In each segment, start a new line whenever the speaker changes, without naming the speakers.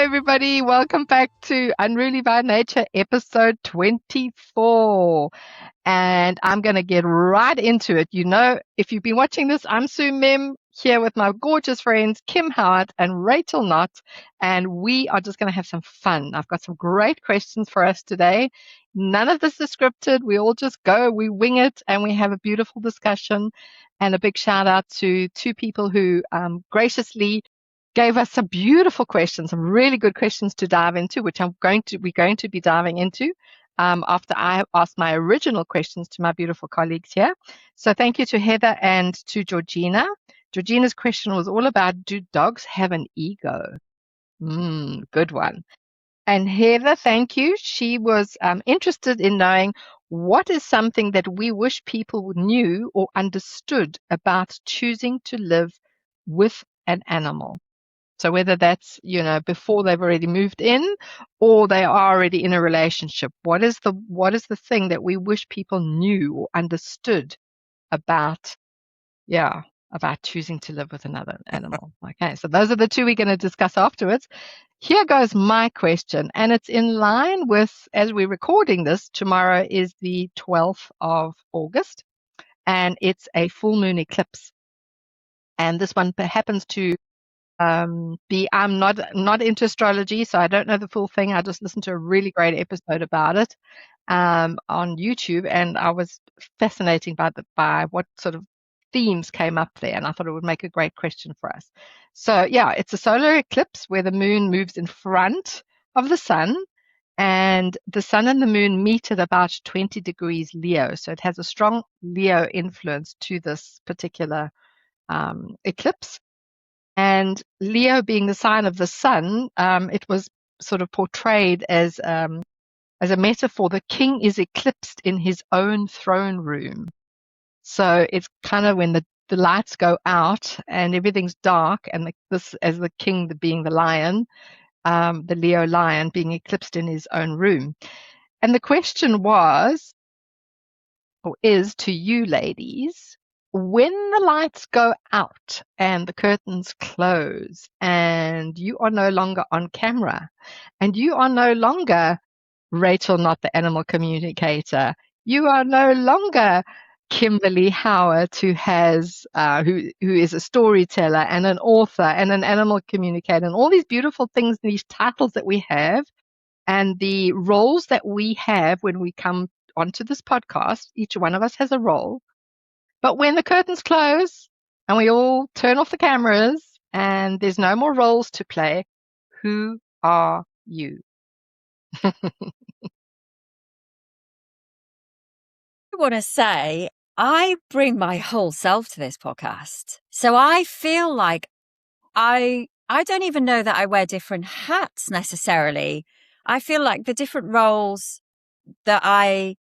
everybody. Welcome back to Unruly by Nature, episode 24. And I'm going to get right into it. You know, if you've been watching this, I'm Mimm here with my gorgeous friends, Kim Howatt and Rachel Knott. And we are just going to have some fun. I've got some great questions for us today. None of this is scripted. We all just go, we wing it, and we have a beautiful discussion. And a big shout out to two people who graciously gave us some beautiful questions, some really good questions to dive into, which we're going to be diving into after I asked my original questions to my beautiful colleagues here. So thank you to Heather and to Georgina. Georgina's question was all about, do dogs have an ego? Good one. And Heather, thank you. She was interested in knowing what is something that we wish people knew or understood about choosing to live with an animal. So whether that's, before they've already moved in or they are already in a relationship, what is the thing that we wish people knew or understood about choosing to live with another animal? Okay, so those are the two we're going to discuss afterwards. Here goes my question, and it's in line with, as we're recording this, tomorrow is the 12th of August, and it's a full moon eclipse. And this one happens to I'm not into astrology, so I don't know the full thing. I just listened to a really great episode about it on YouTube, and I was fascinated by what sort of themes came up there, and I thought it would make a great question for us. So yeah, it's a solar eclipse where the moon moves in front of the sun, and the sun and the moon meet at about 20 degrees Leo. So it has a strong Leo influence to this particular eclipse. And Leo being the sign of the sun, it was sort of portrayed as a metaphor. The king is eclipsed in his own throne room. So it's kind of when the lights go out and everything's dark, and this as the king being the lion, the Leo lion being eclipsed in his own room. And the question was, or is, to you ladies, when the lights go out and the curtains close and you are no longer on camera and you are no longer Rachel Knott, the animal communicator, you are no longer Kimberly Howatt, who is a storyteller and an author and an animal communicator, and all these beautiful things, these titles that we have, and the roles that we have when we come onto this podcast. Each one of us has a role. But when the curtains close and we all turn off the cameras and there's no more roles to play, who are you?
I want to say I bring my whole self to this podcast. So I feel like I don't even know that I wear different hats necessarily. I feel like the different roles that I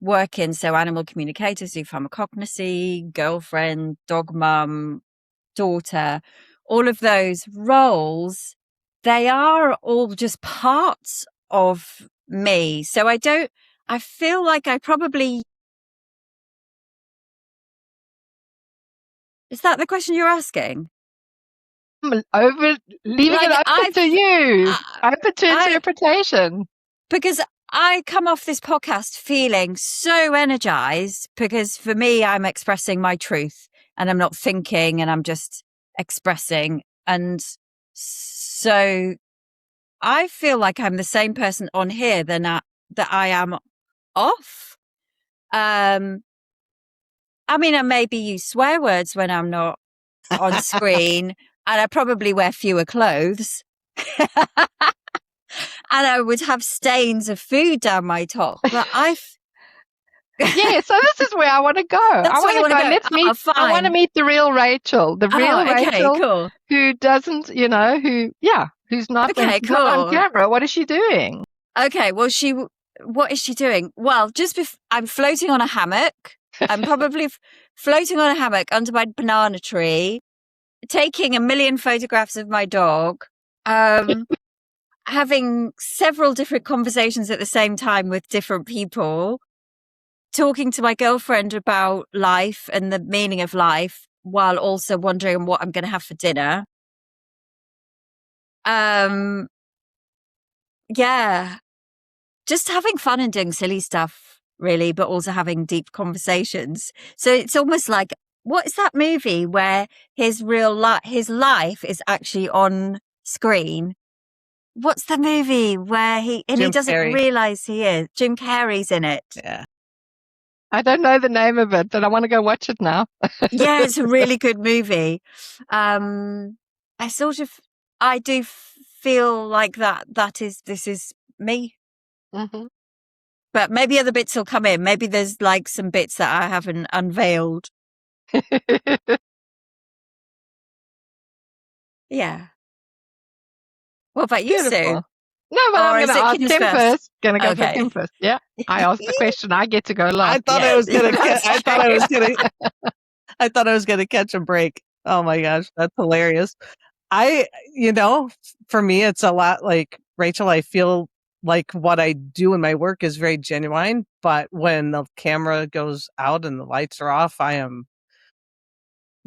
work in, so animal communicators, do pharmacognosy, girlfriend, dog mum, daughter, all of those roles, they are all just parts of me. So I feel like I probably... Is that the question you're asking?
Leaving it open to you, open to interpretation.
Because I come off this podcast feeling so energized, because for me, I'm expressing my truth and I'm not thinking and I'm just expressing. And so I feel like I'm the same person on here that I am off. I mean, I maybe use swear words when I'm not on screen, and I probably wear fewer clothes. And I would have stains of food down my top. But
yeah, so this is where I want to go. I want to meet the real Rachel, Rachel,
cool.
Who doesn't, who's not, not on camera. What is she doing?
Okay, well, what is she doing? Well, I'm floating on a hammock. I'm probably floating on a hammock under my banana tree, taking a million photographs of my dog, having several different conversations at the same time with different people, talking to my girlfriend about life and the meaning of life, while also wondering what I'm going to have for dinner. yeah, just having fun and doing silly stuff, really, but also having deep conversations. So it's almost like, what is that movie where his his life is actually on screen? What's the movie where he
Jim
doesn't
Carrey.
realize he is? Jim Carrey's in it.
Yeah.
I don't know the name of it, but I want to go watch it now.
Yeah, it's a really good movie. I do feel like this is me.
Mm-hmm.
But maybe other bits will come in. Maybe there's like some bits that I haven't unveiled. Yeah. What about you, Sue?
Beautiful. No, but I'm
Or
going
is
to
it
ask
Kim's
Kim
first?
first. Going to go for
Okay.
Kim first. Yeah. I asked the question. I get to go last.
I thought I
Yes,
was gonna.
that's
I thought I
true.
was gonna. I thought I was gonna catch a break. Oh my gosh, that's hilarious. For me, it's a lot like Rachel. I feel like what I do in my work is very genuine, but when the camera goes out and the lights are off, I am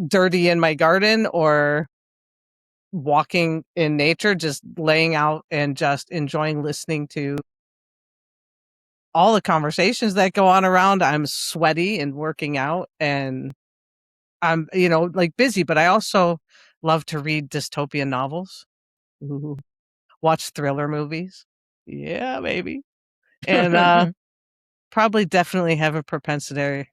dirty in my garden or walking in nature, just laying out and just enjoying listening to all the conversations that go on around. I'm sweaty and working out and I'm, like busy, but I also love to read dystopian novels. Ooh. Watch thriller movies. Yeah, maybe. And probably definitely have a propensity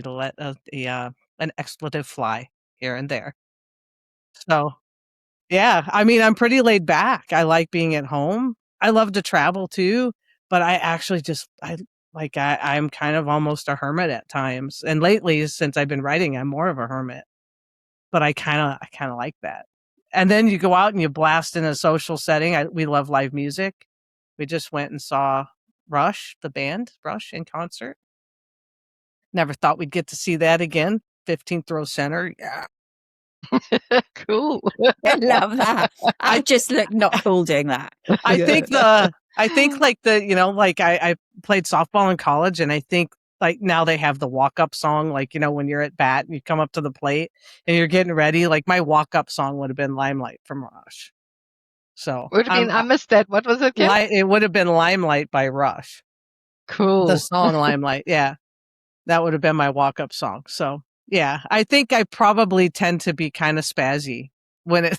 to let an expletive fly here and there. So, yeah, I mean, I'm pretty laid back. I like being at home. I love to travel too, but I actually I'm kind of almost a hermit at times. And lately, since I've been writing, I'm more of a hermit. But I kind of like that. And then you go out and you blast in a social setting. We love live music. We just went and saw Rush, the band Rush, in concert. Never thought we'd get to see that again. 15th row center. Yeah.
Cool.
I love that. I just look not cool doing that.
I think like I played softball in college, and I think like now they have the walk up song, like, when you're at bat and you come up to the plate and you're getting ready, like my walk up song would have been Limelight from Rush. So
Would have been, I missed that. What was it, Kim?
it would have been Limelight by Rush.
Cool.
The song Limelight. Yeah. That would have been my walk up song. So yeah, I think I probably tend to be kind of spazzy when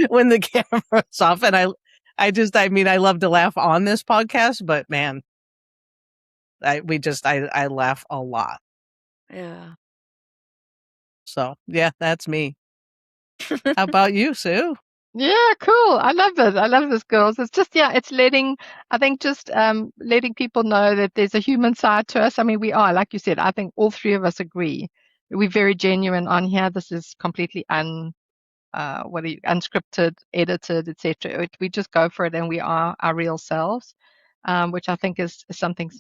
when the camera's off. And I love to laugh on this podcast, but man, I laugh a lot.
Yeah.
So yeah, that's me. How about you, Sue?
Yeah, cool. I love it. I love this, girls. It's just, yeah, it's letting people know that there's a human side to us. I mean, we are, like you said, I think all three of us agree. We're very genuine on here. This is completely unscripted, edited, etc. We just go for it and we are our real selves, which I think is something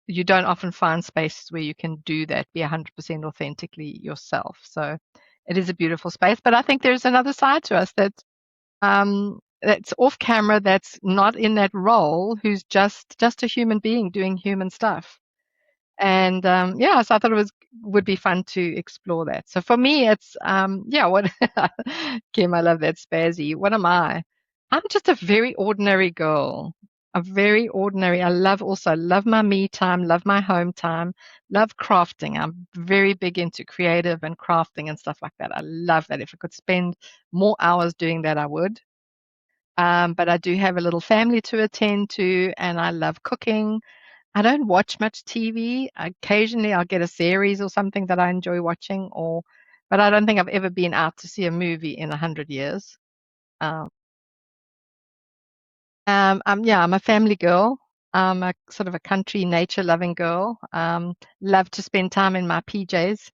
you don't often find spaces where you can do that, be 100% authentically yourself. So it is a beautiful space. But I think there's another side to us that's off camera, that's not in that role, who's just a human being doing human stuff. And yeah, so I thought would be fun to explore that. So for me, it's what Kim, I love that spazzy. What am I? I'm just a very ordinary girl. A very ordinary. I love my me time, love my home time, love crafting. I'm very big into creative and crafting and stuff like that. I love that. If I could spend more hours doing that, I would. But I do have a little family to attend to, and I love cooking. I don't watch much TV. Occasionally, I'll get a series or something that I enjoy watching, but I don't think I've ever been out to see a movie in 100 years. Um, I'm a family girl. I'm a sort of a country nature loving girl. Love to spend time in my PJs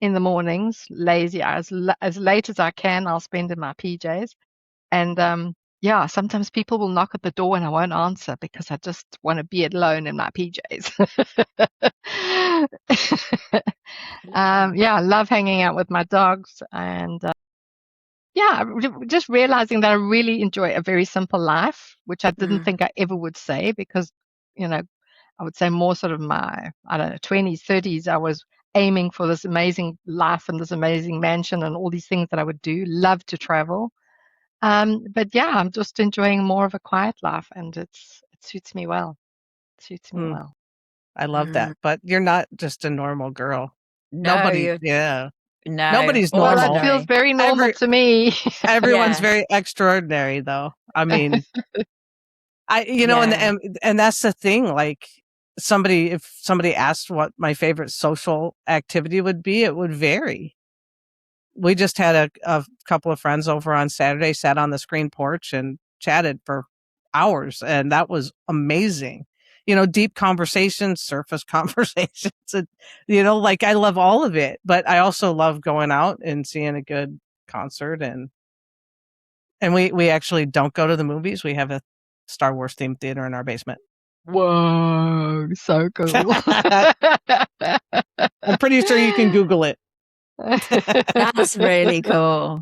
in the mornings, lazy as late as I can. I'll spend in my PJs. And yeah, sometimes people will knock at the door and I won't answer because I just want to be alone in my PJs. Yeah, I love hanging out with my dogs and yeah, just realizing that I really enjoy a very simple life, which I didn't think I ever would say because, I would say more sort of my, I don't know, 20s, 30s, I was aiming for this amazing life and this amazing mansion and all these things that I would do. Love to travel. But yeah, I'm just enjoying more of a quiet life, and it suits me well. It suits me
Mm,
well.
I love that. But you're not just a normal girl.
No,
Nobody,
no,
nobody's
Well, that
normal.
feels
ordinary.
very normal to me.
Everyone's
Yeah,
very extraordinary, though. I mean,
yeah.
and that's the thing. Like if somebody asked what my favorite social activity would be, it would vary. We just had a couple of friends over on Saturday, sat on the screen porch and chatted for hours, and that was amazing. Deep conversations, surface conversations, and, like I love all of it, but I also love going out and seeing a good concert, and we actually don't go to the movies. We have a Star Wars themed theater in our basement.
Whoa, so cool.
I'm pretty sure you can Google it.
That's really cool.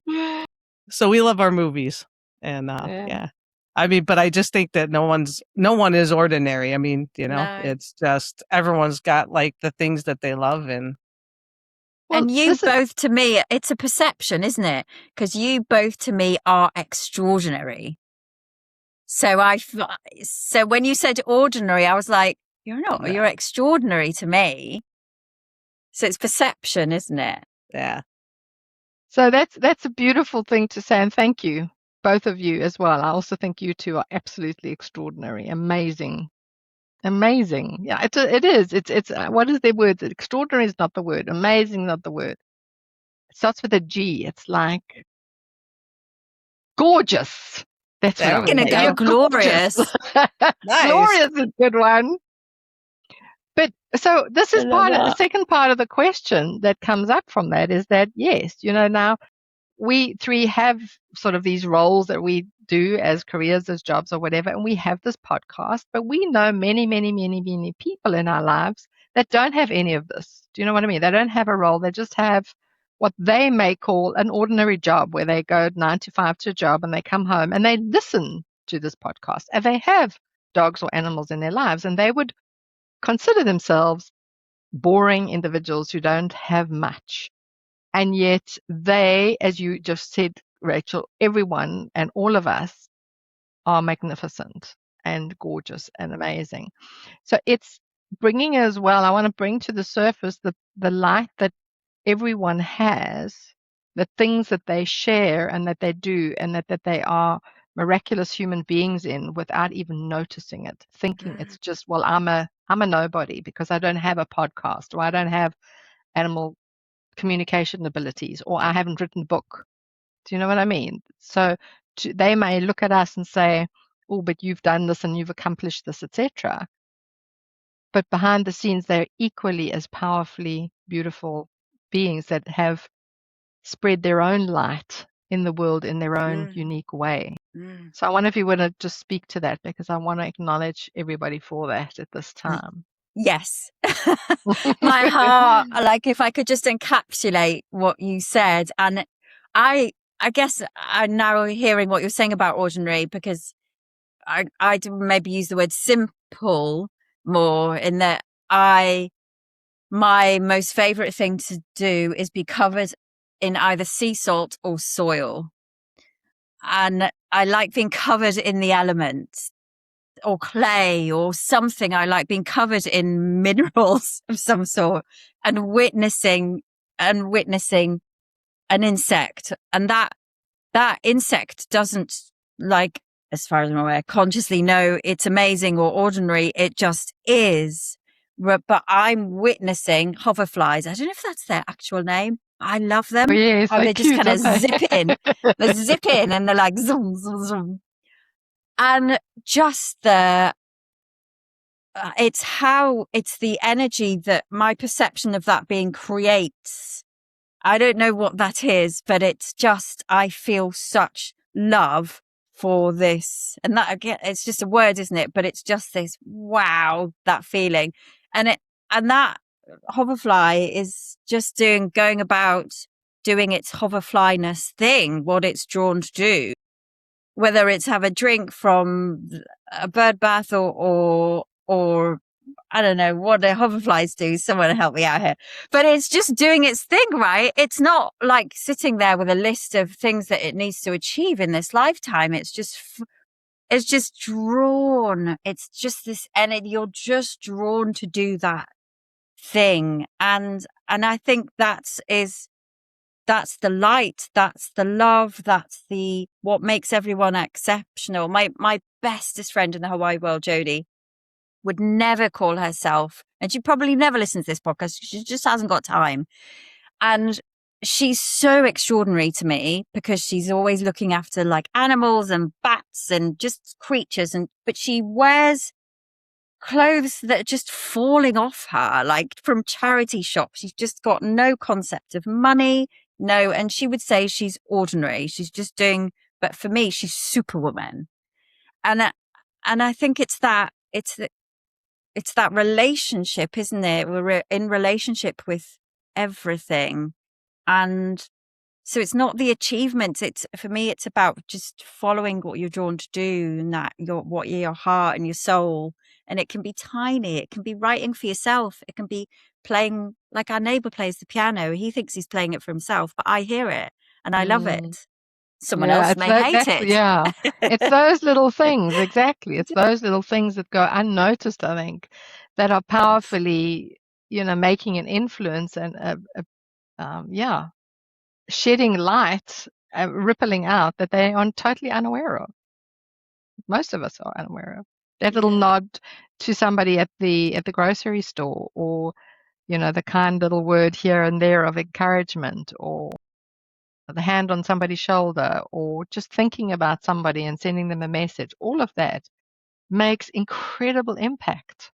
So we love our movies, and yeah. I mean, but I just think that no one is ordinary. I mean,
No.
it's just everyone's got like the things that they love, and
Well,
And you both, to me, it's a perception, isn't it? Because you both, to me, are extraordinary. So so when you said ordinary, I was like, you're not.
No.
You're extraordinary to me. So it's perception, isn't it?
Yeah.
So that's a beautiful thing to say, and thank you, both of you as well. I also think you two are absolutely extraordinary, amazing. Yeah, it is. It's what is the word? Extraordinary is not the word. Amazing, not the word. It starts with a G. It's like gorgeous. That's what
There
I
I'm
we
was
going to
saying.
go
You're
glorious.
Nice.
Glorious is a good one. But so this is the second part of the question that comes up from that is that, yes, now we three have sort of these roles that we do as careers, as jobs or whatever, and we have this podcast, but we know many, many, many, many people in our lives that don't have any of this. Do you know what I mean? They don't have a role. They just have what they may call an ordinary job where they go 9 to 5 to a job and they come home and they listen to this podcast, and they have dogs or animals in their lives, and they would consider themselves boring individuals who don't have much. And yet they, as you just said, Rachel, everyone and all of us are magnificent and gorgeous and amazing. So it's bringing as well, I want to bring to the surface the light that everyone has, the things that they share and that they do, and that they are miraculous human beings in without even noticing it, thinking it's just, well, I'm a nobody because I don't have a podcast, or I don't have animal communication abilities, or I haven't written a book. Do you know what I mean? So they may look at us and say, oh, but you've done this and you've accomplished this, etc. But behind the scenes, they're equally as powerfully beautiful beings that have spread their own light in the world in their own unique way. So I wonder if you want to just speak to that, because I want to acknowledge everybody for that at this time.
Yes. My heart, like if I could just encapsulate what you said. And I guess I'm now hearing what you're saying about ordinary, because I maybe use the word simple more, in that my most favorite thing to do is be covered in either sea salt or soil. And I like being covered in the elements, or clay or something. I like being covered in minerals of some sort and witnessing an insect. And that insect doesn't, like, as far as I'm aware, consciously know it's amazing or ordinary. It just is. But I'm witnessing hoverflies. I don't know if that's their actual name. I love them.
Oh, yes,
How they just
cute,
kind of
aren't they?
zip in. They zip in and they're like zoom, zoom, zoom. And just it's the energy that my perception of that being creates. I don't know what that is, but it's just, I feel such love for this. And that, again, it's just a word, isn't it? But it's just this, wow, that feeling. And that hoverfly is just going about doing its hoverflyness thing, what it's drawn to do. Whether it's have a drink from a bird bath or I don't know what the hoverflies do. Someone help me out here. But it's just doing its thing, right? It's not like sitting there with a list of things that it needs to achieve in this lifetime. It's just drawn. It's just this energy. You're just drawn to do that thing. And I think that's the light, that's the love, that's what makes everyone exceptional. My bestest friend in the Hawaii world, Jodie, would never call herself, and she probably never listens to this podcast. She just hasn't got time. And she's so extraordinary to me because she's always looking after like animals and bats and just creatures. But she wears clothes that are just falling off her, like from charity shops. She's just got no concept of money. No. And she would say she's ordinary. She's just doing, but for me, she's superwoman. And I think it's that relationship, isn't it? We're in relationship with everything. And so it's not the achievement. For me, it's about just following what you're drawn to do, and that your heart and your soul. And it can be tiny. It can be writing for yourself. It can be playing, like our neighbor plays the piano. He thinks he's playing it for himself, but I hear it and I love it. Someone else may hate it.
Yeah, it's those little things. Exactly. It's those little things that go unnoticed, I think, that are powerfully, making an influence and, shedding light, rippling out that they are totally unaware of. Most of us are unaware of. That little nod to somebody at the grocery store, or, the kind little word here and there of encouragement, or the hand on somebody's shoulder, or just thinking about somebody and sending them a message. All of that makes incredible impact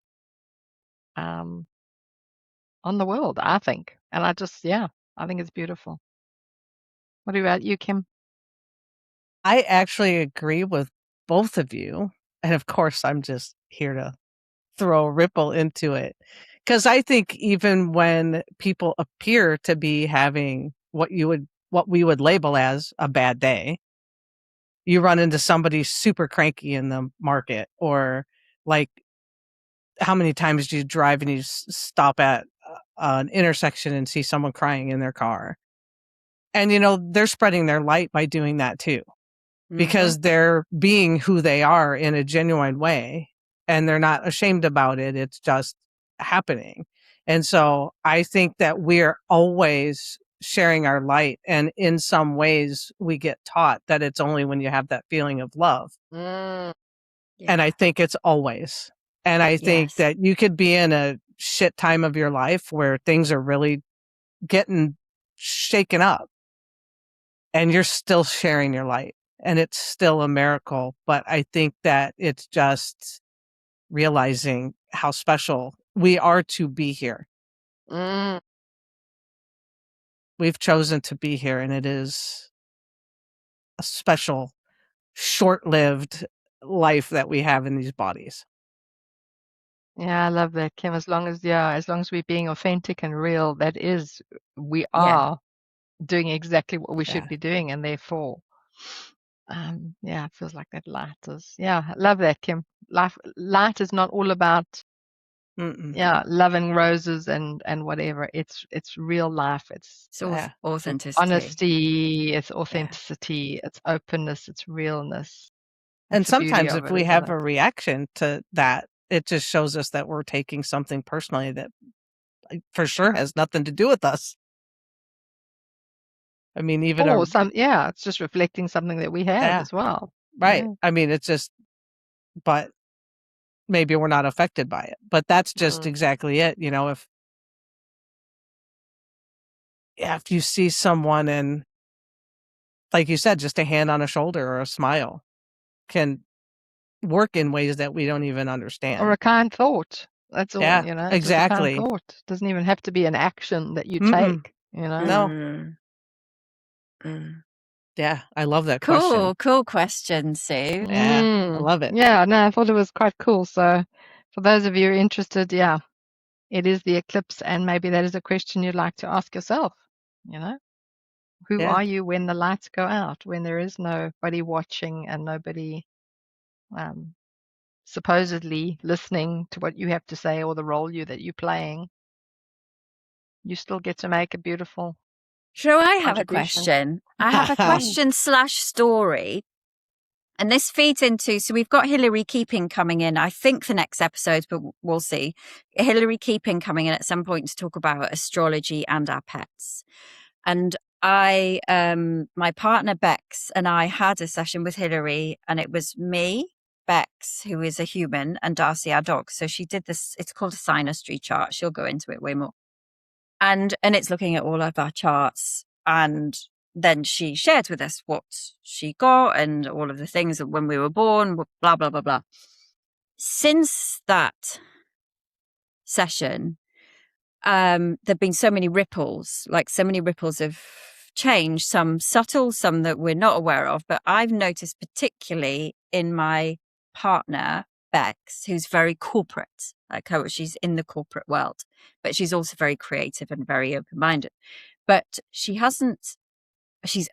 on the world, I think. And I think it's beautiful. What about you, Kim?
I actually agree with both of you. And of course, I'm just here to throw a ripple into it. Because I think even when people appear to be having what we would label as a bad day, you run into somebody super cranky in the market, or like, how many times do you drive and you stop at an intersection and see someone crying in their car? And, they're spreading their light by doing that too, because they're being who they are in a genuine way, and they're not ashamed about it. It's just happening. And so I think that we're always sharing our light. And in some ways we get taught that it's only when you have that feeling of love.
Yeah.
And I think it's always. And I think that you could be in a shit time of your life where things are really getting shaken up, and you're still sharing your light, and it's still a miracle. But I think that it's just realizing how special we are to be here. We've chosen to be here, and it is a special, short-lived life that we have in these bodies.
Yeah, I love that, Kim. As long as we're being authentic and real, we are doing exactly what we should be doing, and therefore, it feels like that light is. Yeah, I love that, Kim. Light is not all about loving roses and whatever. It's real life. It's
authenticity.
Honesty. It's authenticity. It's openness. It's realness.
And sometimes if we have a reaction to that, it just shows us that we're taking something personally that for sure has nothing to do with us. I mean, even
it's just reflecting something that we have as well.
Right. Yeah. I mean, it's just, but maybe we're not affected by it. But that's just exactly it. If you see someone and, like you said, just a hand on a shoulder or a smile can work in ways that we don't even understand.
Or a kind thought. That's all,
exactly.
Just a kind thought. It doesn't even have to be an action that you take,
No. Yeah, I love that question.
Cool question, Sue.
Yeah, I love it.
Yeah, no, I thought it was quite cool. So for those of you who are interested, it is the eclipse, and maybe that is a question you'd like to ask yourself. Who are you when the lights go out, when there is nobody watching and nobody supposedly listening to what you have to say or the role that you're playing, you still get to make a beautiful
So I have a
contribution.
question. I have a question / story. And this feeds into, so we've got Hilary Keeping coming in, I think the next episode, but we'll see. Hilary Keeping coming in at some point to talk about astrology and our pets. And my partner Bex and I had a session with Hilary, and it was me, Bex, who is a human, and Darcy, our dog. So she did this, it's called a synastry chart. She'll go into it way more. And it's looking at all of our charts, and then she shared with us what she got and all of the things that when we were born, blah, blah, blah, blah. Since that session, there've been so many ripples of change, some subtle, some that we're not aware of. But I've noticed particularly in my partner, Bex, who's very corporate, like her, she's in the corporate world, but she's also very creative and very open-minded. But she's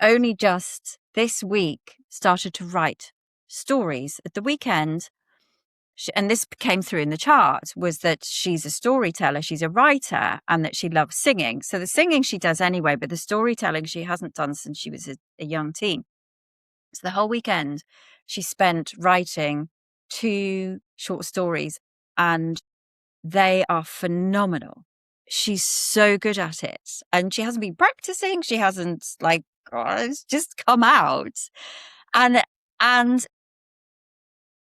only just this week started to write stories at the weekend. And this came through in the chart, was that she's a storyteller, she's a writer, and that she loves singing. So the singing she does anyway, but the storytelling she hasn't done since she was a young teen. So the whole weekend she spent writing 2 short stories, and they are phenomenal. She's so good at it, and she hasn't been practicing. She hasn't it's just come out. And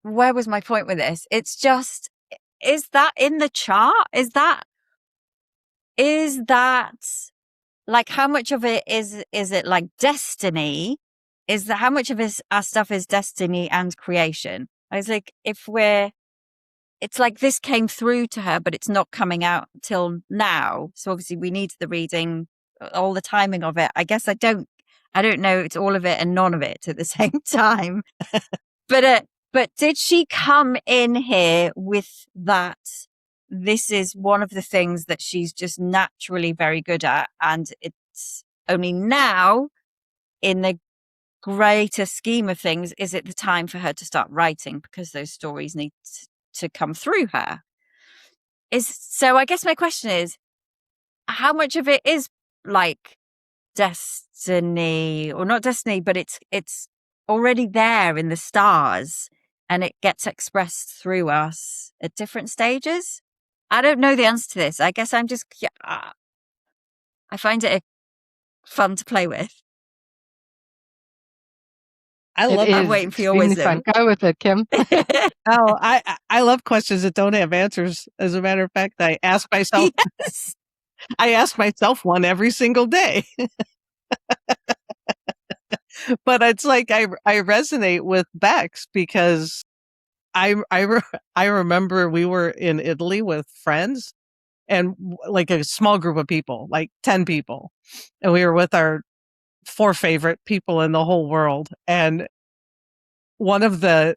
where was my point with this? It's just, is that in the chart? Is that like, how much of it is it like destiny? How much of our stuff is destiny and creation? I was like, it's like this came through to her, but it's not coming out till now. So obviously we need the reading, all the timing of it. I guess I don't know. It's all of it and none of it at the same time. But did she come in here with that? This is one of the things that she's just naturally very good at. And it's only now, in the greater scheme of things, is it the time for her to start writing, because those stories need to come through her. So I guess my question is, how much of it is like destiny, or not destiny, but it's already there in the stars and it gets expressed through us at different stages? I don't know the answer to this. I guess I'm just, I find it fun to play with. I'm waiting for your wisdom.
Fun. Go with it, Kim.
I love questions that don't have answers. As a matter of fact, I ask myself, yes. I ask myself one every single day. But it's like I resonate with Bex, because I remember we were in Italy with friends, and like a small group of people, like 10 people, and we were with our 4 favorite people in the whole world. And one of the,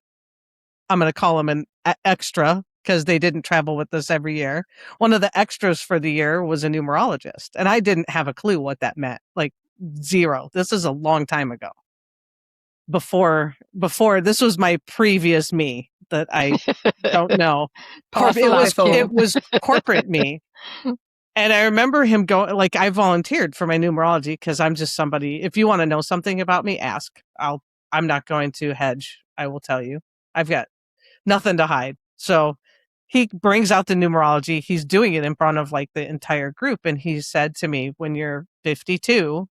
I'm going to call them an extra, because they didn't travel with us every year. One of the extras for the year was a numerologist, and I didn't have a clue what that meant. Like, zero. This is a long time ago. Before this was my previous me that I don't know. It was corporate me. And I remember him going, like, I volunteered for my numerology, because I'm just somebody, if you want to know something about me, ask. I'm not going to hedge. I will tell you. I've got nothing to hide. So he brings out the numerology. He's doing it in front of like the entire group. And he said to me, when you're 52,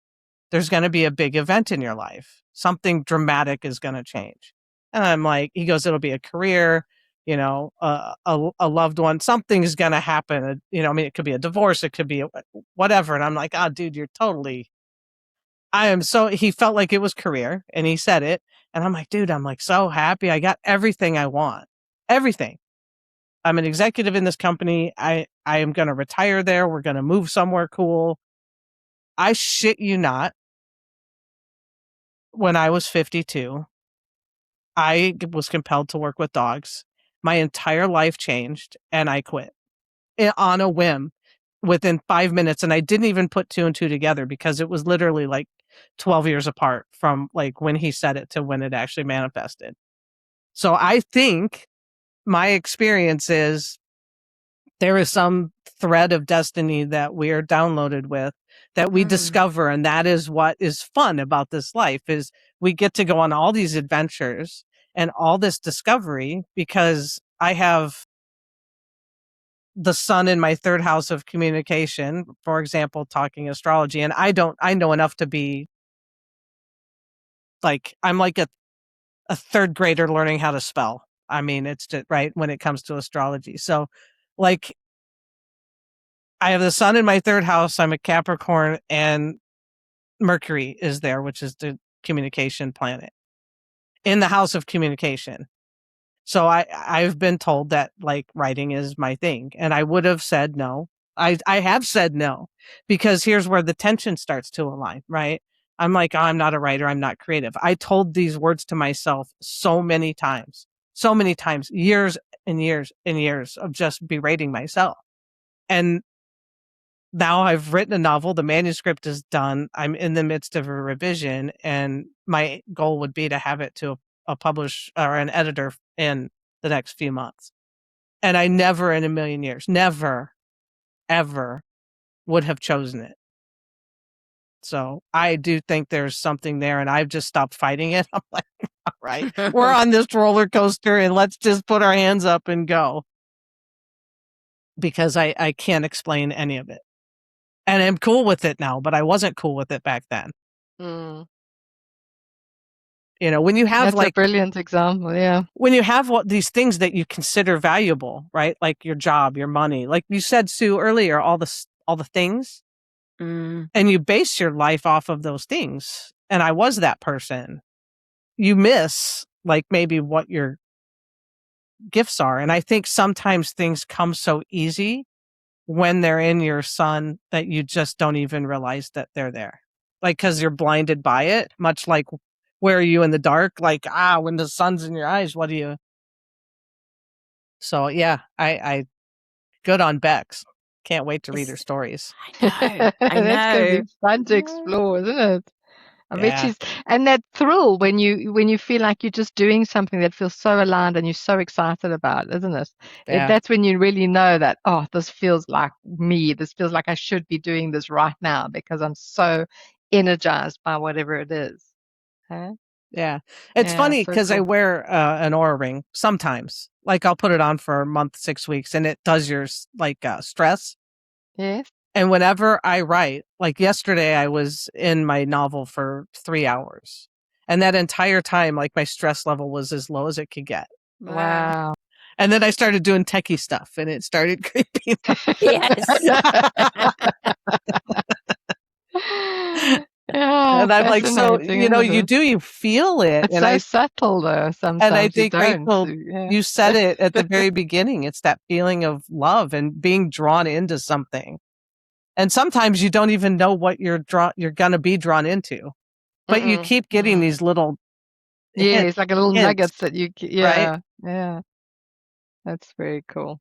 there's going to be a big event in your life. Something dramatic is going to change. And I'm like, he goes, it'll be a career, a loved one. Something's going to happen. I mean, it could be a divorce. It could be whatever. And I'm like, dude, you're totally, he felt like it was career, and he said it. And I'm like, dude, I'm like so happy. I got everything I want. Everything. I'm an executive in this company. I am going to retire there. We're going to move somewhere cool. I shit you not. When I was 52, I was compelled to work with dogs. My entire life changed, and I quit on a whim within 5 minutes. And I didn't even put 2 and 2 together, because it was literally like 12 years apart from like when he said it to when it actually manifested. So I think my experience is there is some thread of destiny that we are downloaded with that we discover. And that is what is fun about this life is we get to go on all these adventures and all this discovery because I have the sun in my third house of communication, for example, talking astrology. And I know enough to be like, I'm like a third grader learning how to spell. I mean, it's just right when it comes to astrology. So like, I have the sun in my third house. I'm a Capricorn and Mercury is there, which is the communication planet in the house of communication. So I've been told that like writing is my thing, and I would have said no. I have said no because here's where the tension starts to align, right? I'm like, oh, I'm not a writer. I'm not creative. I told these words to myself so many times, years and years and years of just berating myself. And now I've written a novel. The manuscript is done. I'm in the midst of a revision, and my goal would be to have it to a publish or an editor in the next few months. And I never in a million years, never, ever would have chosen it. So I do think there's something there, and I've just stopped fighting it. I'm like, all right, we're on this roller coaster and let's just put our hands up and go. Because I can't explain any of it. And I'm cool with it now, but I wasn't cool with it back then. You know, when you have
That's a brilliant example, yeah.
When you have these things that you consider valuable, right? Like your job, your money, like you said, Sue, earlier, all the things, and you base your life off of those things. And I was that person. You miss like maybe what your gifts are. And I think sometimes things come so easy when they're in your sun that you just don't even realize that they're there. Like, cause you're blinded by it, much like where are you in the dark? Like, when the sun's in your eyes, what do you? So yeah, I good on Bex. Can't wait to read her stories.
I know.
That's going to be fun to explore, isn't it? I bet
Yeah.
she's, and that thrill when you feel like you're just doing something that feels so aligned and you're so excited about, isn't it?
Yeah.
That's when you really know that, oh, this feels like me. This feels like I should be doing this right now because I'm so energized by whatever it is. Huh?
Yeah. It's
Yeah,
funny
so
because I
cool.
wear an Aura ring sometimes. Like I'll put it on for a month, 6 weeks, and it does your stress.
Yes.
And whenever I write, like yesterday, I was in my novel for 3 hours. And that entire time, like my stress level was as low as it could get.
Wow.
And then I started doing techie stuff and it started creeping up.
Yes.
Yeah,
And I'm like, so,
fascinating,
you know,
isn't it?
you feel it.
It's so subtle though,
And I
sometimes you
think,
don't.
Rachel,
Yeah.
you said it at the very beginning. It's that feeling of love and being drawn into something. And sometimes you don't even know what you're going to be drawn into, but you keep getting these little
Yeah, it's like a little
hints,
nuggets that you,
right?
yeah. That's very cool.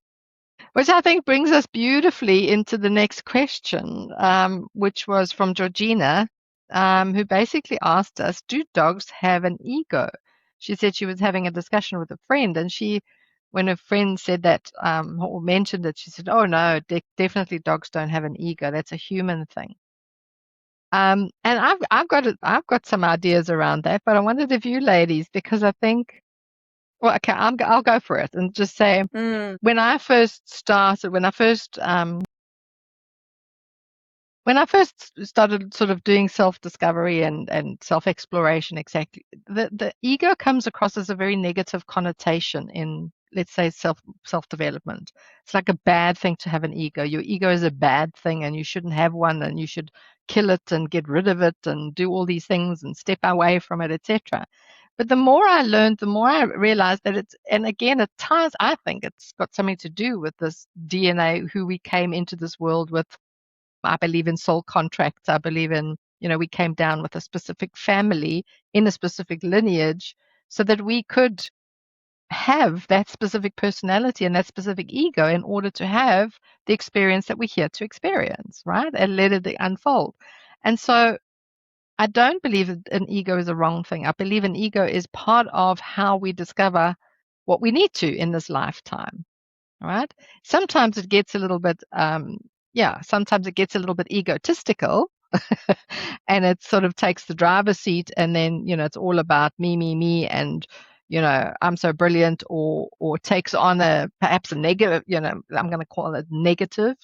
Which I think brings us beautifully into the next question, which was from Georgina, who basically asked us, do dogs have an ego? She said she was having a discussion with a friend, and when a friend said that, or mentioned it, she said, oh no, definitely dogs don't have an ego. That's a human thing. And I've got some ideas around that, but I wondered if you ladies, because I think, well, okay, I'll go for it and just say, when I first started, when I first started sort of doing self-discovery and self-exploration, exactly, the ego comes across as a very negative connotation in, let's say, self-development. It's like a bad thing to have an ego. Your ego is a bad thing, and you shouldn't have one, and you should kill it and get rid of it and do all these things and step away from it, etc. But the more I learned, the more I realized that and again, it ties, I think it's got something to do with this DNA, who we came into this world with. I believe in soul contracts. I believe in, we came down with a specific family in a specific lineage so that we could have that specific personality and that specific ego in order to have the experience that we're here to experience, right? And let it unfold. And so I don't believe that an ego is a wrong thing. I believe an ego is part of how we discover what we need to in this lifetime, right? Sometimes it gets a little bit, sometimes it gets a little bit egotistical and it sort of takes the driver's seat, and then, it's all about me, and, I'm so brilliant, or takes on perhaps a negative, I'm going to call it negative,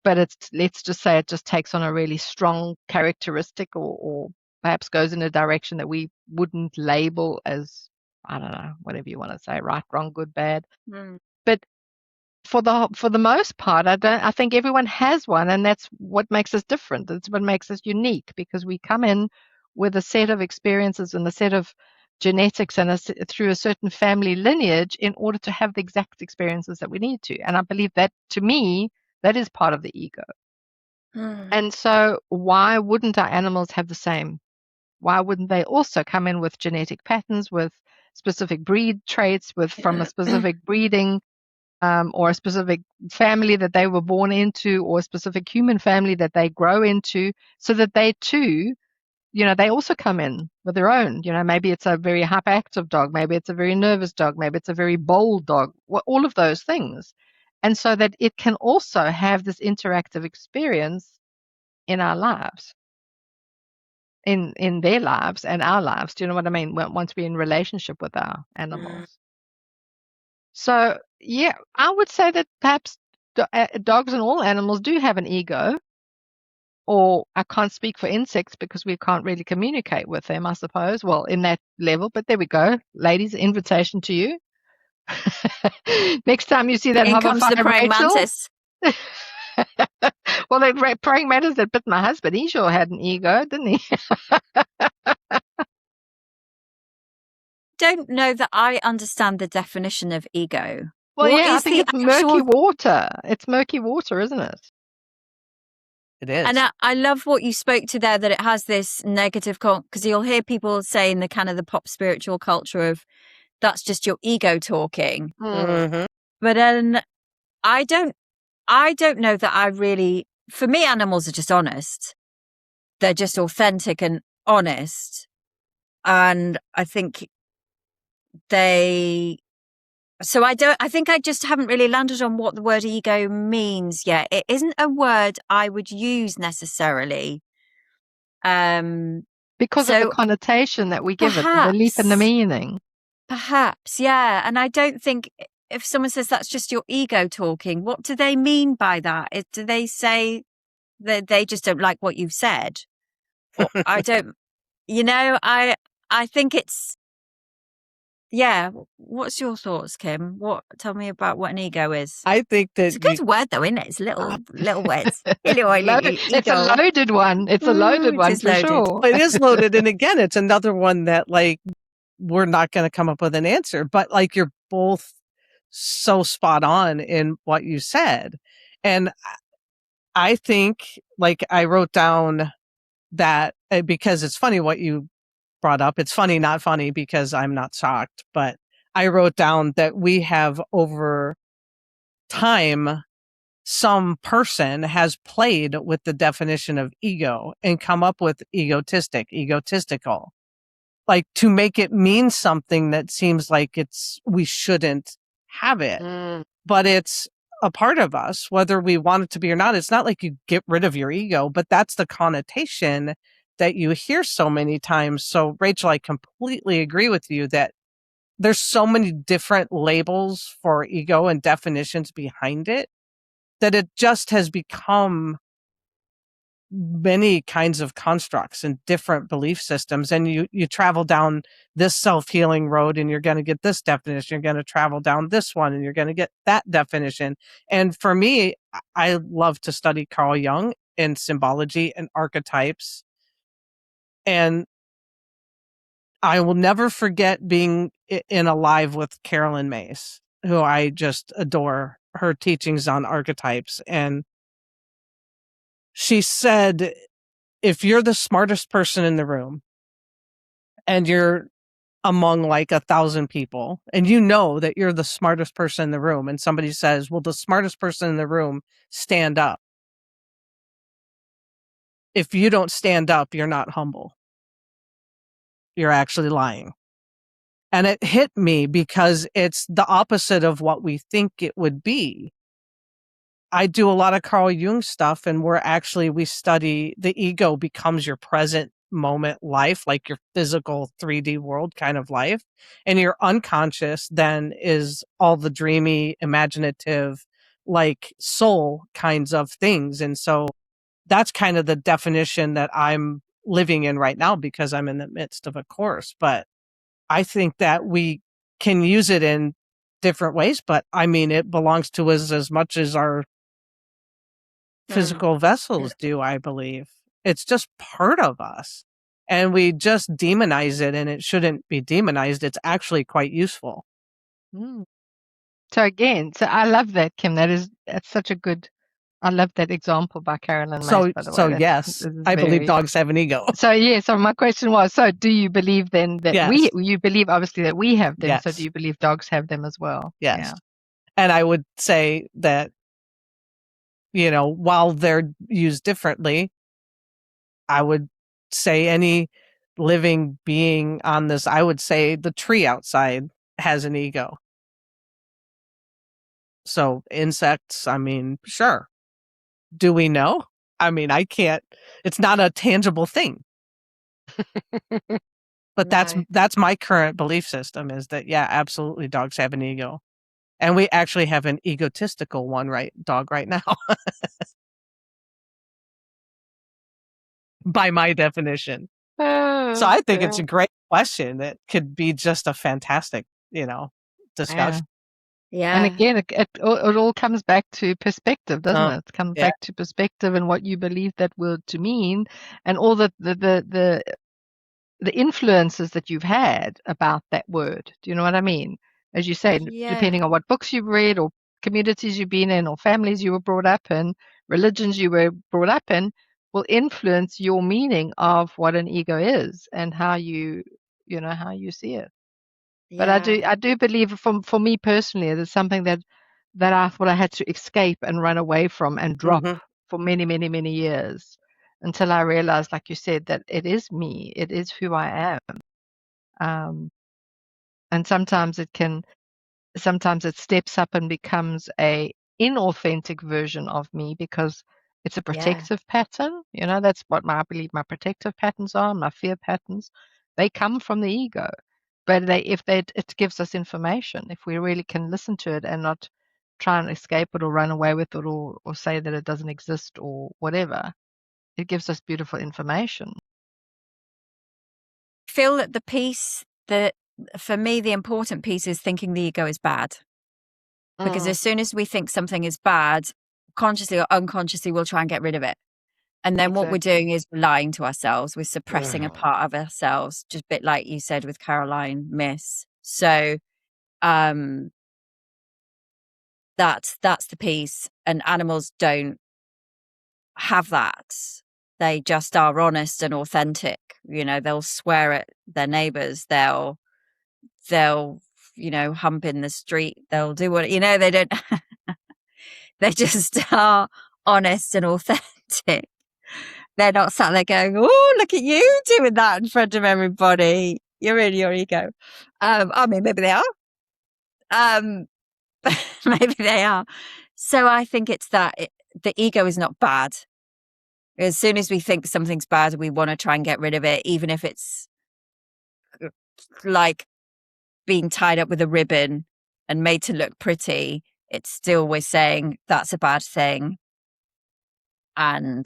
but let's just say it just takes on a really strong characteristic, or perhaps goes in a direction that we wouldn't label as, I don't know, whatever you want to say, right, wrong, good, bad. But for the most part, I think everyone has one, and that's what makes us different. That's what makes us unique, because we come in with a set of experiences and a set of genetics and through a certain family lineage in order to have the exact experiences that we need to. And I believe that, to me, that is part of the ego. And so why wouldn't our animals have the same? Why wouldn't they also come in with genetic patterns, with specific breed traits, from a specific breeding, or a specific family that they were born into, or a specific human family that they grow into, so that they too, they also come in with their own. Maybe it's a very hyperactive dog, maybe it's a very nervous dog, maybe it's a very bold dog, all of those things. And so that it can also have this interactive experience in our lives, in their lives and our lives. Do you know what I mean? Once we're in relationship with our animals. So, yeah, I would say that perhaps dogs and all animals do have an ego, or I can't speak for insects because we can't really communicate with them, I suppose. Well, in that level, but there we go. Ladies, invitation to you. Next time you see that
In comes the
hoverfly,
praying
Rachel.
mantis.
Well, the praying mantis that bit my husband, he sure had an ego, didn't he?
Don't know that I understand the definition of ego.
Well,
What
yeah, I
is
think
the
it's
actual-
murky water. It's murky water, isn't it?
It is.
And I love what you spoke to there, that it has this negative, because you'll hear people say in the kind of the pop spiritual culture of, that's just your ego talking.
Mhm.
But then I don't know that I really, for me, animals are just honest. They're just authentic and honest. And I think I think I just haven't really landed on what the word ego means yet. It isn't a word I would use necessarily.
Because of the connotation that we give it, the belief in the meaning.
Perhaps, yeah. And I don't think, if someone says that's just your ego talking, what do they mean by that? Do they say that they just don't like what you've said? Or I don't, I think it's, yeah. What's your thoughts, Kim?
Tell
me about what an ego is.
I think that
It's a good word, though, isn't it? It's little words.
It's a loaded one. It's a loaded one for sure.
It is loaded. And again, it's another one that, like, we're not going to come up with an answer, but like, you're both so spot on in what you said. And I think, like, I wrote down that because it's funny what you brought up. It's funny, not funny, because I'm not shocked, but I wrote down that we have, over time, some person has played with the definition of ego and come up with egotistical, like, to make it mean something that seems like we shouldn't have it. But it's a part of us, whether we want it to be or not. It's not like you get rid of your ego, but that's the connotation that you hear so many times. So, Rachel, I completely agree with you that there's so many different labels for ego and definitions behind it, that it just has become many kinds of constructs and different belief systems. And you travel down this self-healing road and you're going to get this definition. You're going to travel down this one and you're going to get that definition. And for me, I love to study Carl Jung and symbology and archetypes. And I will never forget being in a live with Carolyn Mace, who I just adore her teachings on archetypes. And she said, if you're the smartest person in the room and you're among like 1,000 people and you know that you're the smartest person in the room, and somebody says, well, the smartest person in the room, stand up. If you don't stand up, you're not humble. You're actually lying. And it hit me because it's the opposite of what we think it would be. I do a lot of Carl Jung stuff, and we study the ego becomes your present moment life, like your physical 3D world kind of life. And your unconscious then is all the dreamy, imaginative, like soul kinds of things. And so that's kind of the definition that I'm living in right now because I'm in the midst of a course. But I think that we can use it in different ways, but I mean, it belongs to us as much as our physical vessels do, I believe. It's just part of us. And we just demonize it, and it shouldn't be demonized. It's actually quite useful.
So again, I love that, Kim. That's such a good. I love that example by Carolyn Mace, by the way.
So yes, I believe dogs have an ego.
So yeah, so my question was, so do you believe then that
Yes.
you believe obviously that we have them, so
Yes.
do you believe dogs have them as well?
Yes.
Yeah.
And I would say that, while they're used differently, I would say any living being on this, I would say the tree outside has an ego. So insects, I mean, sure. Do we know? I mean, it's not a tangible thing. But that's my current belief system is that, yeah, absolutely dogs have an ego. And we actually have an egotistical dog right now. By my definition. So I think it's a great question. It could be just a fantastic, discussion.
Yeah.
And again, it all comes back to perspective, doesn't it? It comes
yeah.
back to perspective and what you believe that word to mean, and all the influences that you've had about that word. Do you know what I mean? As you say, depending on what books you've read or communities you've been in or families you were brought up in, religions you were brought up in, will influence your meaning of what an ego is and how you see it. But I do believe for me personally, there's something that I thought I had to escape and run away from and drop for many, many, many years until I realized, like you said, that it is me. It is who I am. And sometimes it steps up and becomes a inauthentic version of me because it's a protective pattern. That's what I believe my protective patterns are, my fear patterns. They come from the ego. But it gives us information if we really can listen to it and not try and escape it or run away with it or say that it doesn't exist or whatever. It gives us beautiful information.
I feel that the piece that, for me, the important piece is thinking the ego is bad. Because as soon as we think something is bad, consciously or unconsciously, we'll try and get rid of it. And then what we're doing is lying to ourselves. We're suppressing a part of ourselves, just a bit like you said with Caroline Miss. So that's the piece. And animals don't have that. They just are honest and authentic. They'll swear at their neighbors. They'll hump in the street. They'll do what, they don't, they just are honest and authentic. They're not sat there going, oh, look at you doing that in front of everybody. You're in your ego. I mean, maybe they are. Maybe they are. So I think it's that the ego is not bad. As soon as we think something's bad, we want to try and get rid of it, even if it's like being tied up with a ribbon and made to look pretty. It's still, we're saying that's a bad thing. And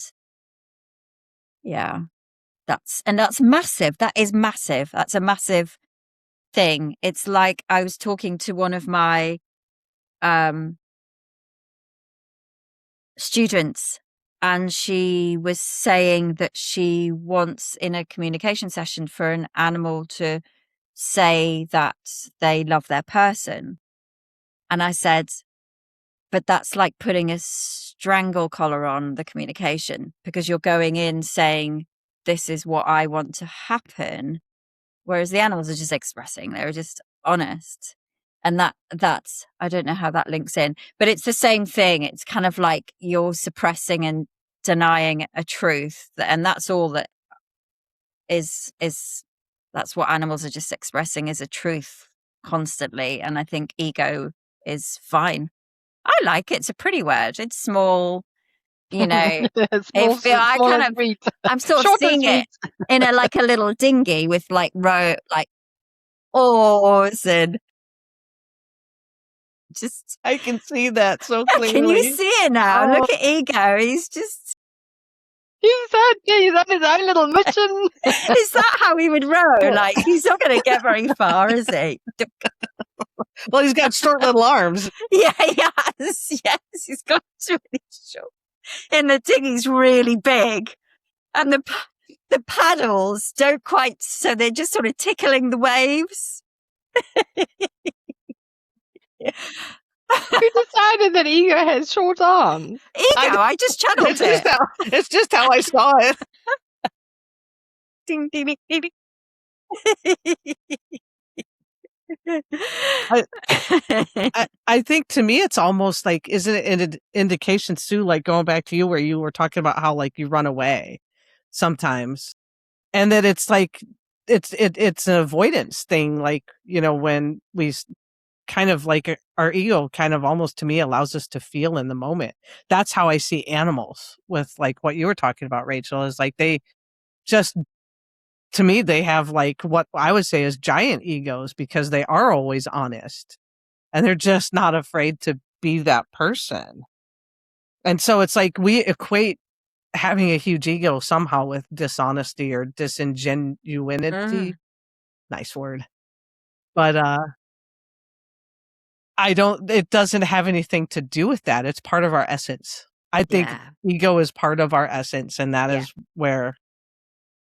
yeah, that's massive. That is massive. That's a massive thing. It's like I was talking to one of my students, and she was saying that she wants in a communication session for an animal to say that they love their person. And I said, but that's like putting a strangle collar on the communication, because you're going in saying, this is what I want to happen. Whereas the animals are just expressing, they're just honest. And that's, I don't know how that links in, but it's the same thing. It's kind of like you're suppressing and denying a truth. And that's all that is that's what animals are just expressing is a truth constantly. And I think ego is fine. I like it. It's a pretty word. It's small, you know.
Small, small and sweet.
I'm sort of
Short and
seeing it
sweet.
in a little dinghy with like oars and just.
I can see that so clearly.
Can you see it now?
Oh.
Look at ego. He's just.
He's on his own little mission.
Is that how he would row? Like, he's not going to get very far, is he?
Well, he's got short little arms.
Yeah, he has. Yes, he's got really short. And the dinghy's really big. And the paddles don't quite, so they're just sort of tickling the waves.
Who decided that ego has short arms?
Ego, I just channeled it.
It's just how I saw it.
Ding, ding, ding, ding.
I think to me it's almost like, isn't it an indication, Sue, like going back to you where you were talking about how like you run away sometimes, and that it's like it's an avoidance thing, like, you know, when we kind of like our ego kind of almost to me allows us to feel in the moment. That's how I see animals with like what you were talking about, Rachel, is like they just, to me, they have like what I would say is giant egos because they are always honest and they're just not afraid to be that person. And so it's like we equate having a huge ego somehow with dishonesty or disingenuity. Nice word. But it doesn't have anything to do with that. It's part of our essence. I think ego is part of our essence, and that is where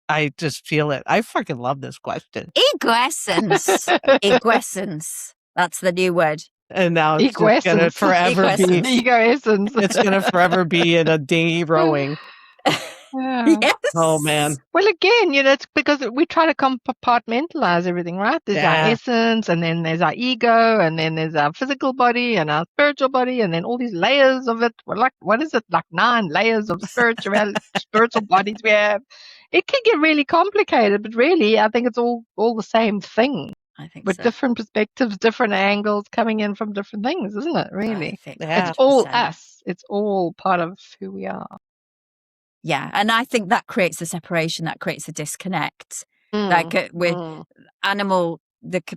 I just feel it. I fucking love this question.
Ego essence. Ego essence. That's the new word.
And now it's just going to forever be
ego essence.
It's going to forever be in a dinghy rowing.
Yeah.
Yes.
Oh man.
Well, again, you know, it's because we try to compartmentalize everything, right? There's our essence, and then there's our ego, and then there's our physical body and our spiritual body, and then all these layers of it. Well, like, what is it? Like 9 layers of spiritual bodies we have. It can get really complicated, but really, I think it's all the same thing.
I think
with different perspectives, different angles coming in from different things, isn't it? Really, it's all us. It's all part of who we are.
Yeah, and I think that creates a separation, that creates a disconnect. Like with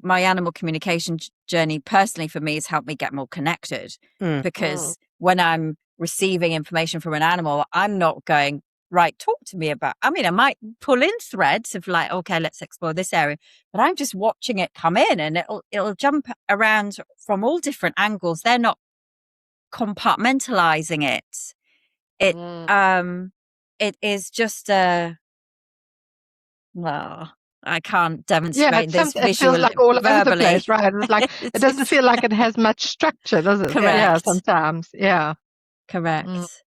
my animal communication journey personally for me has helped me get more connected because when I'm receiving information from an animal, I'm not going, right, talk to me about, I mean, I might pull in threads of like, okay, let's explore this area, but I'm just watching it come in and it'll jump around from all different angles. They're not compartmentalizing it. It is just I can't demonstrate this visually.
It feels like all over the place, right? It's like it doesn't feel like it has much structure, does it?
Correct.
Yeah, sometimes. Yeah.
Correct.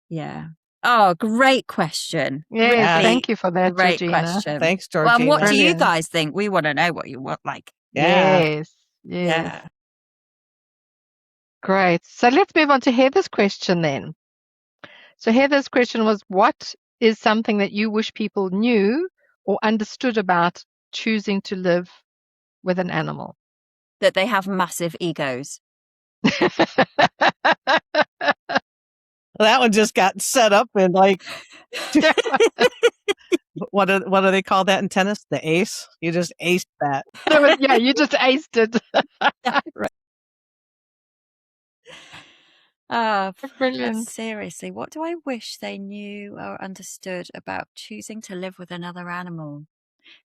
Yeah. Oh, great question.
Yeah, really, thank you for that,
great
Georgina.
question.
Thanks, Georgina.
Well, what do you guys think? We want to know what you want like.
Yes.
Yeah.
Great. So let's move on to Heather's question then. So Heather's question was, what is something that you wish people knew or understood about choosing to live with an animal?
That they have massive egos.
That one just got set up in like what do they call that in tennis? The ace? You just aced that.
Yeah, you just aced it. Brilliant.
Seriously, what do I wish they knew or understood about choosing to live with another animal?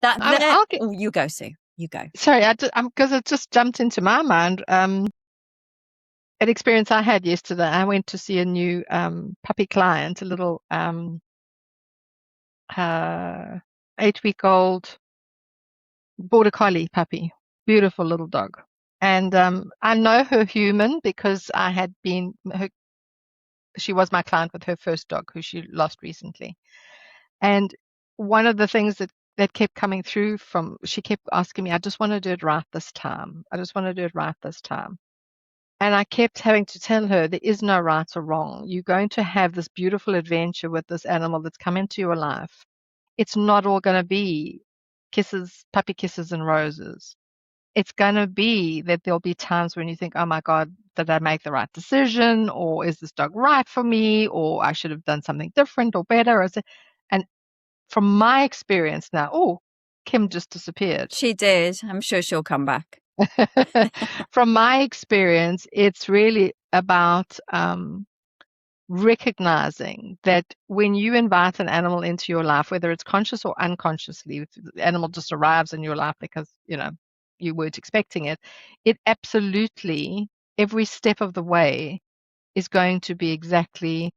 You go, Sue. You go.
Sorry, because it just jumped into my mind. An experience I had yesterday. I went to see a new puppy client, a little 8-week-old border collie puppy, beautiful little dog. And I know her human because I had been she was my client with her first dog who she lost recently. And one of the things that kept coming through she kept asking me, I just want to do it right this time. I just want to do it right this time. And I kept having to tell her there is no right or wrong. You're going to have this beautiful adventure with this animal that's come into your life. It's not all going to be puppy kisses and roses. It's going to be that there'll be times when you think, oh my God, did I make the right decision? Or is this dog right for me? Or I should have done something different or better. And from my experience now, oh, Kim just disappeared.
She did. I'm sure she'll come back.
From my experience, it's really about recognizing that when you invite an animal into your life, whether it's conscious or unconsciously, if the animal just arrives in your life because, you weren't expecting it, it absolutely, every step of the way is going to be exactly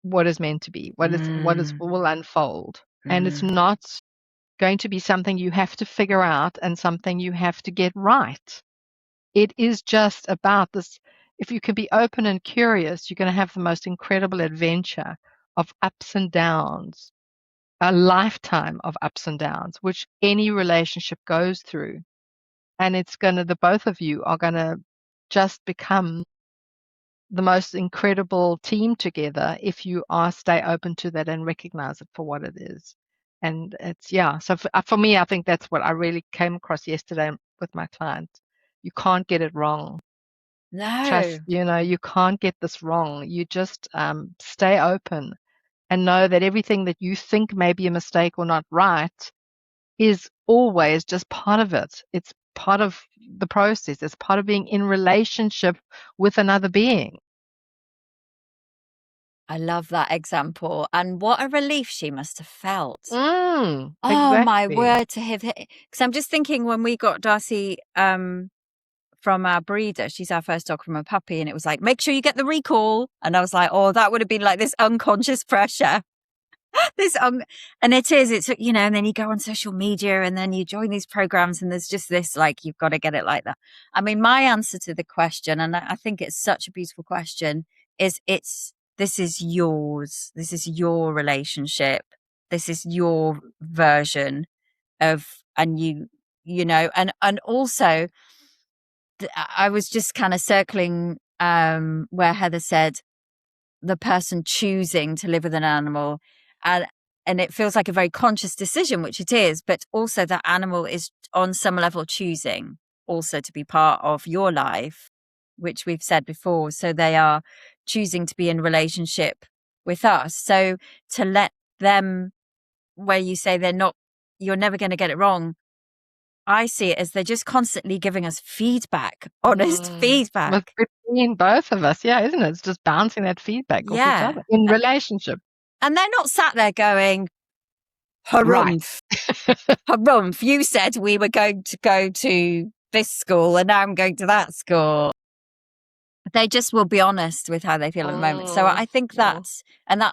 what is meant to be, what is will unfold. And it's not going to be something you have to figure out and something you have to get right. It is just about this. If you can be open and curious, you're going to have the most incredible adventure of ups and downs, a lifetime of ups and downs, which any relationship goes through. And the both of you are going to just become the most incredible team together if you stay open to that and recognize it for what it is. And so for me, I think that's what I really came across yesterday with my client. You can't get it wrong.
No.
You can't get this wrong. You just stay open and know that everything that you think may be a mistake or not right is always just part of it. It's part of the process. It's part of being in relationship with another being.
I love that example. And what a relief she must have felt.
Oh,
my
exactly.
word, to have hit. Because I'm just thinking when we got Darcy from our breeder, she's our first dog from a puppy, and it was like, make sure you get the recall. And I was like, oh, that would have been like this unconscious pressure. And it's, and then you go on social media and then you join these programs and there's just this, like, you've got to get it like that. I mean, my answer to the question, and I think it's such a beautiful question, is this is yours. This is your relationship. This is your version of, and and also I was just kind of circling where Heather said the person choosing to live with an animal, and it feels like a very conscious decision, which it is, but also that animal is on some level choosing also to be part of your life, which we've said before. So they are choosing to be in relationship with us. So to let them, where you say you're never going to get it wrong, I see it as they're just constantly giving us feedback, honest feedback.
Between both of us, yeah, isn't it? It's just bouncing that feedback off each other in relationship.
And they're not sat there going, harumph, harumph, you said we were going to go to this school and now I'm going to that school. They just will be honest with how they feel at the moment. So I think that's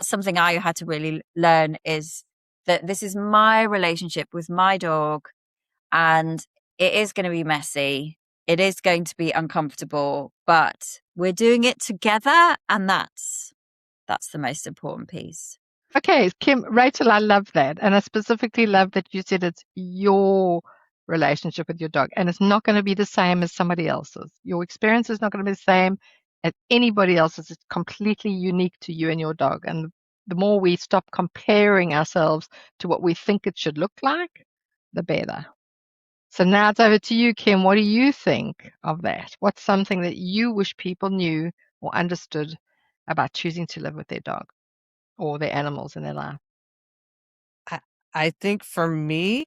something I had to really learn, is that this is my relationship with my dog. And it is going to be messy. It is going to be uncomfortable, but we're doing it together. And that's the most important piece.
Okay, Rachel, I love that. And I specifically love that you said it's your relationship with your dog. And it's not going to be the same as somebody else's. Your experience is not going to be the same as anybody else's. It's completely unique to you and your dog. And the more we stop comparing ourselves to what we think it should look like, the better. So now it's over to you, Kim. What do you think of that? What's something that you wish people knew or understood about choosing to live with their dog or their animals in their life?
I think for me,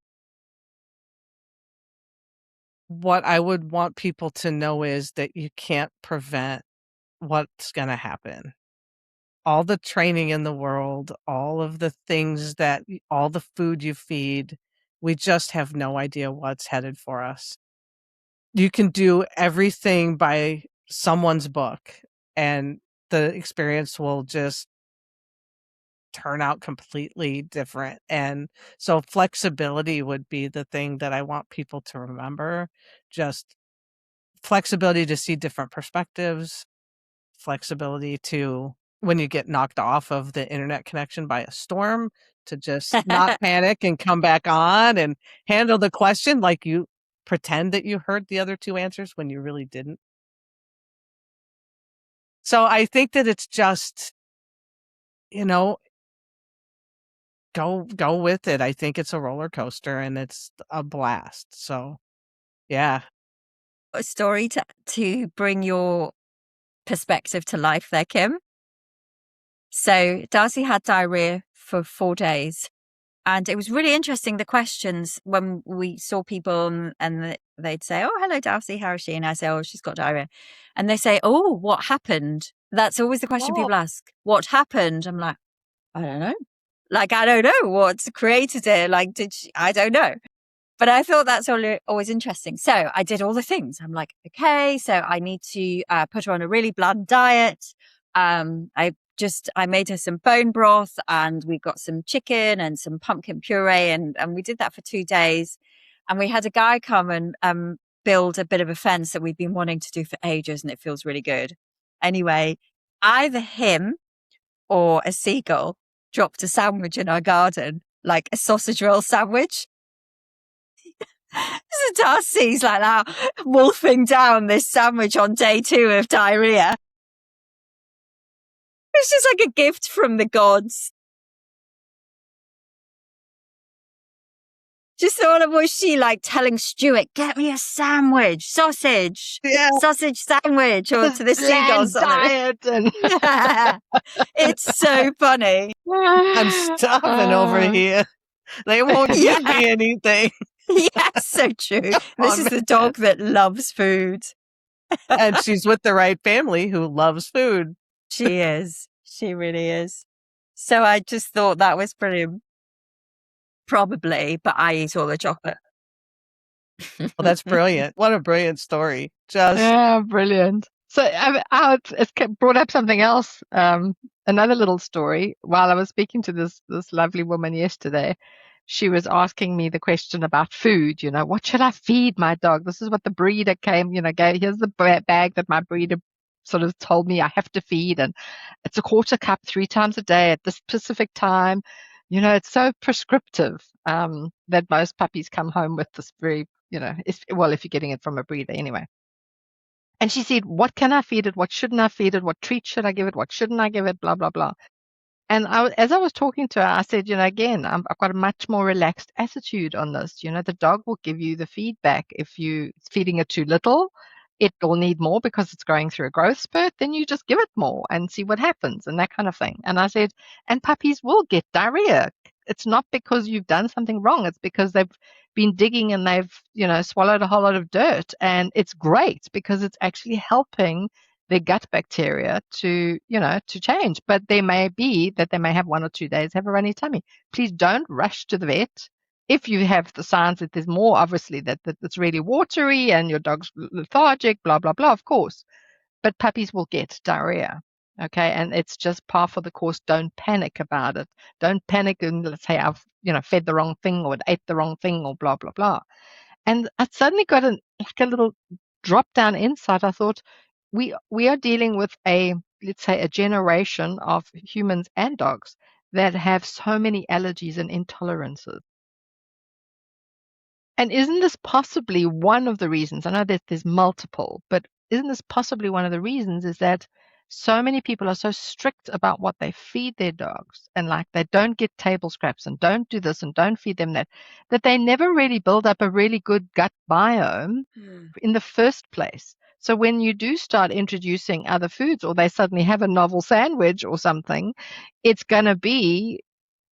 what I would want people to know is that you can't prevent what's going to happen. All the training in the world, all of the things all the food you feed, we just have no idea what's headed for us. You can do everything by someone's book and the experience will just turn out completely different. And so flexibility would be the thing that I want people to remember. Just flexibility to see different perspectives, flexibility to, when you get knocked off of the internet connection by a storm, to just not panic and come back on and handle the question like you pretend that you heard the other two answers when you really didn't. So I think that it's just, go with it. I think it's a roller coaster and it's a blast. So, yeah.
A story to bring your perspective to life there, Kim. So Darcy had diarrhea for 4 days. And it was really interesting, the questions when we saw people and they'd say, oh, hello, Darcy, how is she? And I say, oh, she's got diarrhea. And they say, oh, what happened? That's always the question people ask. What happened? I'm like, I don't know. Like, I don't know what's created it. Like, I don't know. But I thought that's always interesting. So I did all the things. I'm like, okay, so I need to put her on a really bland diet. I made her some bone broth and we got some chicken and some pumpkin puree and we did that for 2 days. And we had a guy come and build a bit of a fence that we've been wanting to do for ages and it feels really good. Anyway, either him or a seagull dropped a sandwich in our garden, like a sausage roll sandwich. So Darcy's like now wolfing down this sandwich on day 2 of diarrhea. It's just like a gift from the gods. Just thought, was she like telling Stuart, get me a sandwich, sausage sandwich, or to the seagulls
diet and
It's
so funny.
I'm starving over here. They won't give me anything.
Yes, so true. This is the dog that loves food.
And she's with the right family who loves food.
She is. She really is. So I just thought that was brilliant. Probably, but I eat all the chocolate.
Well, that's brilliant. What a brilliant story.
Yeah, brilliant. So it's brought up something else, another little story. While I was speaking to this lovely woman yesterday, she was asking me the question about food, what should I feed my dog? This is what the breeder came, here's the bag that my breeder sort of told me I have to feed, and it's a 1/4 cup 3 times a day at this specific time. It's so prescriptive that most puppies come home with this very, if you're getting it from a breeder anyway. And she said, what can I feed it? What shouldn't I feed it? What treat should I give it? What shouldn't I give it? Blah, blah, blah. And as I was talking to her, I said, again, I've got a much more relaxed attitude on this. The dog will give you the feedback. If you're feeding it too little, it will need more because it's going through a growth spurt. Then you just give it more and see what happens and that kind of thing. And I said, and puppies will get diarrhea. It's not because you've done something wrong. It's because they've been digging and they've, swallowed a whole lot of dirt. And it's great because it's actually helping their gut bacteria to change. But they may have 1 or 2 days, have a runny tummy. Please don't rush to the vet. If you have the signs that there's more, obviously, that it's really watery and your dog's lethargic, blah, blah, blah, of course. But puppies will get diarrhea. Okay. And it's just par for the course. Don't panic about it. Don't panic and let's say I've, fed the wrong thing or it ate the wrong thing or blah, blah, blah. And I suddenly got a little drop down insight. I thought, we are dealing with let's say a generation of humans and dogs that have so many allergies and intolerances. And isn't this possibly one of the reasons? I know that there's multiple, but isn't this possibly one of the reasons is that so many people are so strict about what they feed their dogs and like they don't get table scraps and don't do this and don't feed them that they never really build up a really good gut biome in the first place. So when you do start introducing other foods or they suddenly have a novel sandwich or something, it's going to be,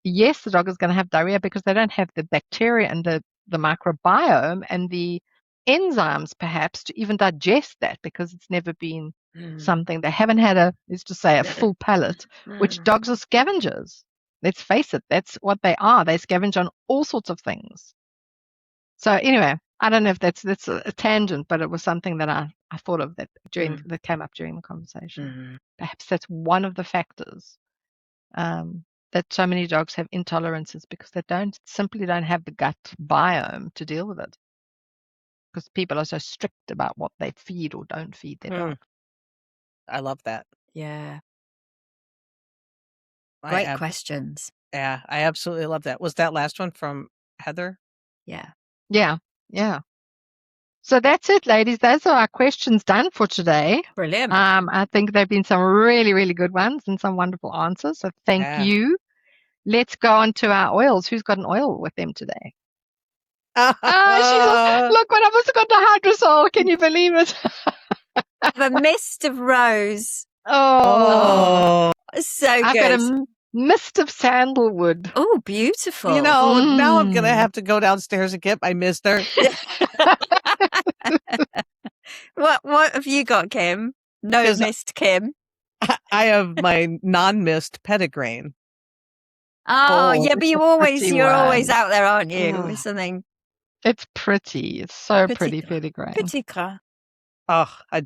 yes, the dog is going to have diarrhea because they don't have the bacteria and the microbiome and the enzymes perhaps to even digest that because it's never been something. They haven't had a full palate, which dogs are scavengers. Let's face it, that's what they are. They scavenge on all sorts of things. So anyway, I don't know if that's a tangent, but it was something that I thought of that came up during the conversation. Perhaps that's one of the factors that so many dogs have intolerances because they simply don't have the gut biome to deal with it. Because people are so strict about what they feed or don't feed their dog.
I love that.
Yeah. Great questions.
Yeah, I absolutely love that. Was that last one from Heather?
Yeah.
Yeah. Yeah. So that's it, ladies. Those are our questions done for today.
Brilliant.
I think there have been some really, really good ones and some wonderful answers. So thank you. let's go on to our oils. Who's got an oil with them today? Look what I've also got the hydrosol. Can you believe it?
The mist of rose.
Oh,
so
I've
good.
got a mist of sandalwood.
Oh, beautiful.
You know, now I'm going to have to go downstairs and get my mister.
What have you got, Kim? No
'Cause
mist, Kim.
I have my non-mist pettigrain.
Oh, yeah, but
it's a pretty
you're always
one.
out there, aren't you?
Oh.
With something.
It's pretty. It's so
Petit
pretty,
gras.
filigrane.
Petit gras.
Oh, I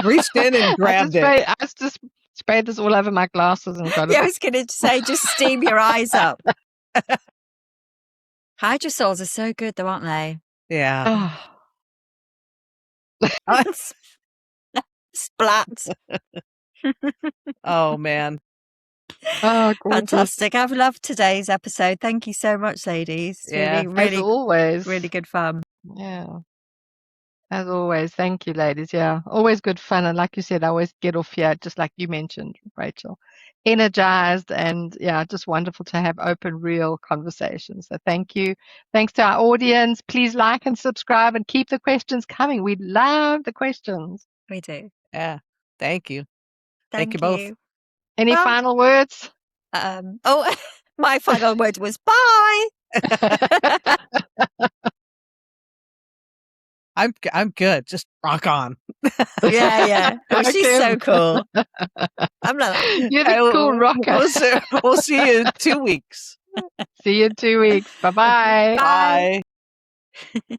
reached in and grabbed it.
I just sprayed this all over my glasses and got
Yeah, I
it.
was going to say, just steam your eyes up. Hydrosols are so good, though, aren't they?
Yeah.
Oh.
Splat.
Oh, man.
Oh, gorgeous.
Fantastic. I've loved today's episode. Thank you so much, ladies. It's
Yeah.
really,
As always.
really good fun.
Yeah. As always. Thank you, ladies. Yeah. Always good fun. And like you said, I always get off here, just like you mentioned, Rachel, energized and just wonderful to have open, real conversations. So thank you. Thanks to our audience. Please like and subscribe and keep the questions coming. We love the questions.
We do.
Yeah. Thank you.
Thank
you both.
Any
Well,
final words?
My final word was bye.
I'm good. Just rock on.
Yeah. Oh, she's
Okay.
so cool. I'm not.
You're the cool rocker.
We'll see you in 2 weeks.
See you in 2 weeks. Bye-bye.
Bye.